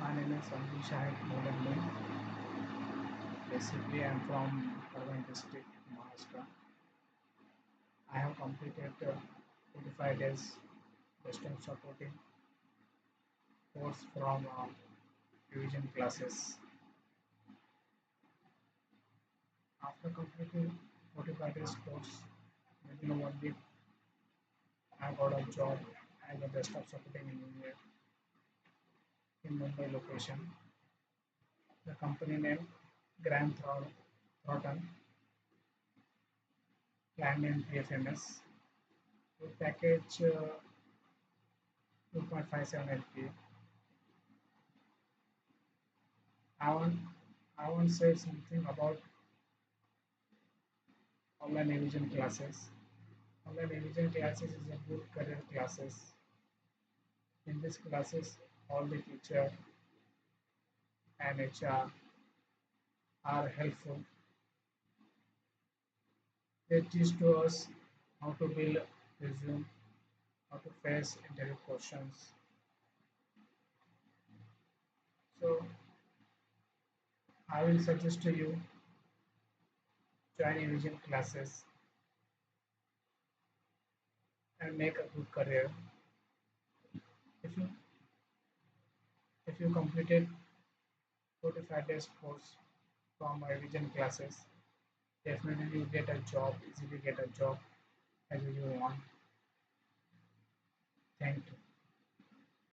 My name is Abdul Shahed, more than me. Basically, I'm from Parbhani district, Maharashtra. I have completed 45 days distance supporting course from revision classes. After completing 45 days course, within 1 week, I got a job as a desktop supporting engineer in Mumbai location. The company name Thornton, client name PFMS. With package 2.57 LP. I want I want to say something about online revision classes. Online revision classes is a good career classes. In these classes, all the teacher and HR are helpful. They teach to us how to build resume, how to face interview questions. So I will suggest to you join revision classes and make a good career. If you if you completed 45 days course from revision classes, definitely you get a job, easily get a job as you want. Thank you.